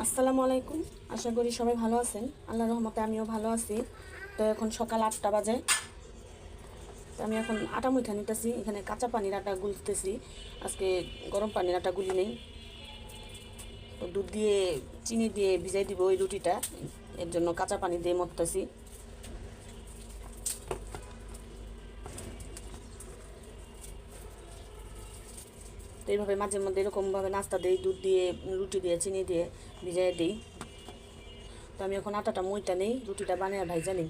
আসসালামু আলাইকুম। আশা করি সবাই ভালো আছেন। আল্লাহর রহমতে আমিও ভালো আছি। তো এখন সকাল 8টা বাজে। তো আমি এখন আটা মুঠা নিতেছি। এখানে কাঁচা পানির আটা গুলতেছি। আজকে গরম পানির আটা গুলি নেই। তো দুধ দিয়ে চিনি দিয়ে ভিজাই দিব ওই রুটিটা। এর জন্য কাঁচা পানি দিয়ে মথতেছি। তো এইভাবে মাঝে মধ্যে এরকমভাবে নাস্তা দিই, দুধ দিয়ে রুটি দিয়ে চিনি দিয়ে ভিজাই দিই। তো আমি এখন আটাটা মুইটা নেই, রুটিটা বানিয়ে ভাইজা নিই।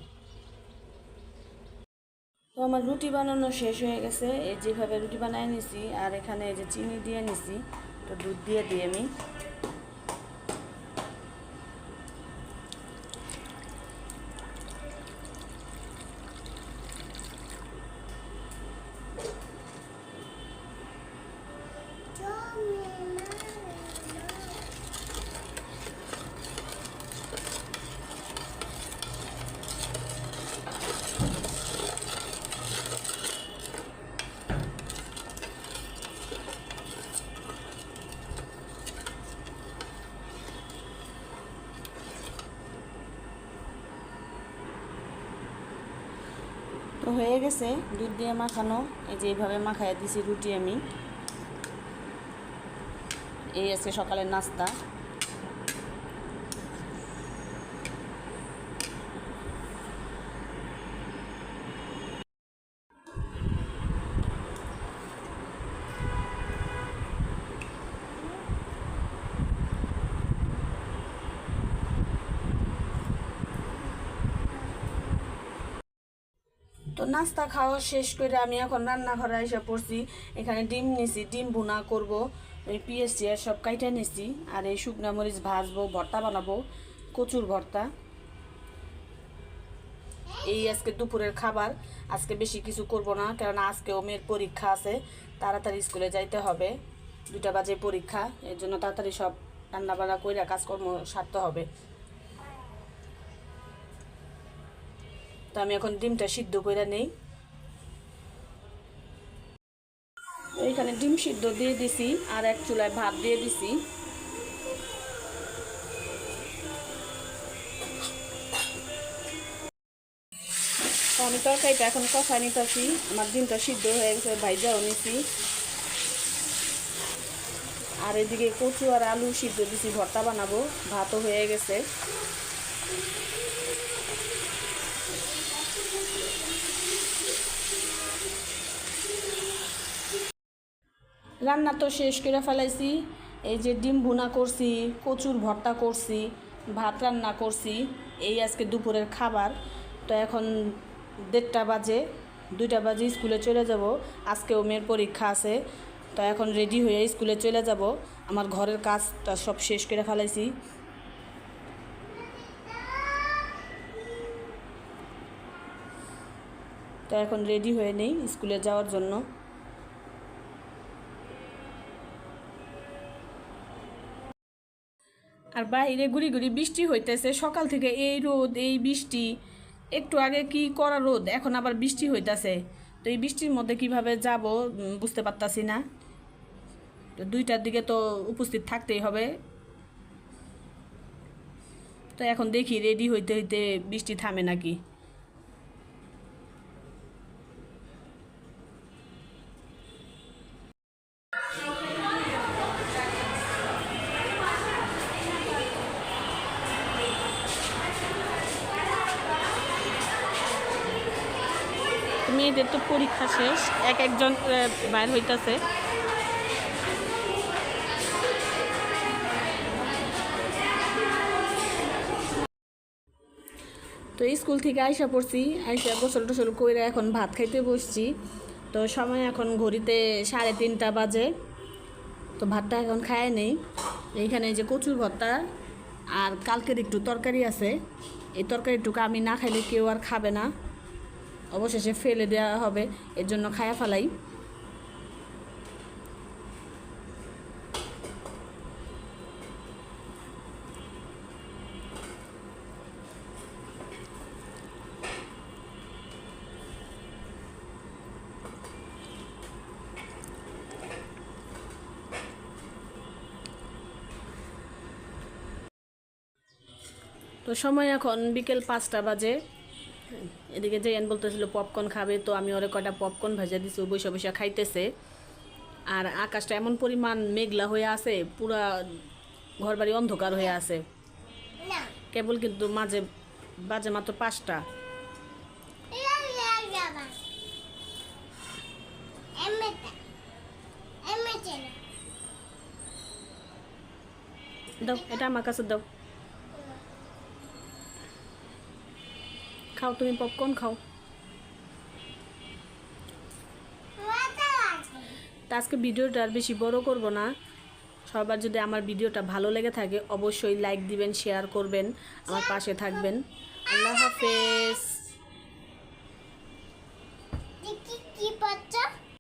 তো আমার রুটি বানানো শেষ হয়ে গেছে। এই যেভাবে রুটি বানিয়ে নিছি, আর এখানে এই যে চিনি দিয়ে নিছি, তো দুধ দিয়ে দিই আমি। তো হয়ে গেছে দুধ দিয়ে মাখানো। এই যে এইভাবে মাখাইয়া দিছি রুটি আমি। এই আছে সকালের নাস্তা। তো নাস্তা খাওয়া শেষ করে আমি এখন রান্নাঘরে এসে পড়ছি। এখানে ডিম নিছি, ডিম ভুনা করব। ওই পিএস টিয়ার সব কাইটা নিছি। আর এই শুকনা মরিচ ভাজবো, ভর্তা বানাবো, কচুর ভর্তা। এই আজকে দুপুরের খাবার। আজকে বেশি কিছু করব না, কারণ আজকে মেয়ের পরীক্ষা আছে। তাড়াতাড়ি স্কুলে যাইতে হবে, 2টা বাজে পরীক্ষা। এর জন্য তাড়াতাড়ি সব রান্নাবান্না কইরা কাজকর্ম সারতে হবে। তো আমি এখন ডিমটা সিদ্ধ করে নেই। এইখানে ডিম সিদ্ধ দিয়ে দিছি, আর এক চুলায় ভাত দিয়ে দিছি। তো আমি তরকারিটা এখন কষায় নিতেছি। আমার ডিমটা সিদ্ধ হয়ে গেছে, ভাইজাও নিছি। আর এদিকে কচু আর আলু সিদ্ধ দিছি, ভর্তা বানাবো। ভাতও হয়ে গেছে। রান্না তো শেষ করে ফেলাইছি। এই যে ডিম ভুনা করছি, কচুর ভর্তা করছি, ভাত রান্না করছি। এই আজকে দুপুরের খাবার। তো এখন 1:30 বাজে, 2টা বাজে স্কুলে চলে যাব। আজকেও মেয়ের পরীক্ষা আছে। তো এখন রেডি হয়ে স্কুলে চলে যাব। আমার ঘরের কাজটা সব শেষ করে ফেলাইছি। তো এখন রেডি হয়ে নেই স্কুলে যাওয়ার জন্য। আর বাইরে গুড়ি গুড়ি বৃষ্টি হইতেছে সকাল থেকে। এই রোদ, এই বৃষ্টি। একটু আগে কি করা রোদ, এখন আবার বৃষ্টি হইতেছে। তো এই বৃষ্টির মধ্যে কিভাবে যাব বুঝতে পারতাছি না। তো 2টার দিকে তো উপস্থিত থাকতেই হবে। তো এখন দেখি রেডি হইতে হইতে বৃষ্টি থামে নাকি। মেয়েদের তো পরীক্ষা শেষ, এক একজন বাইর হইতাছে। তো স্কুল থেকে আইসা পড়ছি, আইসা গোসল টোসল করে এখন ভাত খাইতে বসছি। তো সময় এখন ঘড়িতে 3:30 বাজে। তো ভাতটা এখন খায় নেই। এইখানে যে কচুর ভর্তা আর কালকের একটু তরকারি আছে। এই তরকারিটুকু আমি না খাইলে কেউ আর খাবে না, অবশেষে ফেলে দেওয়া হবে। এর জন্য খায়া ফেলাই। তো সময় এখন বিকেল 5টা বাজে। এদিকে যে বলতেছিল পপকর্ন খাবে, তো আমি ওরে কয়টা পপকর্ন ভেজে দিছি, ও বসে বসে খাইতেছে। আর আকাশটা এমন পরিমাণ মেঘলা হয়ে আছে, পুরা ঘরবাড়ি অন্ধকার হয়ে আছে। কেবল কিন্তু মাঝে বাজে মাত্র 5টা। দাও, এটা আমার কাছে দাও। খাও, তুমি পপকর্ন খাও। তা আজকে ভিডিওটা আর বেশি বড় করব না। সবার যদি আমার ভিডিওটা ভালো লেগে থাকে অবশ্যই লাইক দিবেন, শেয়ার করবেন, আমার পাশে থাকবেন। আল্লাহ হাফেজ।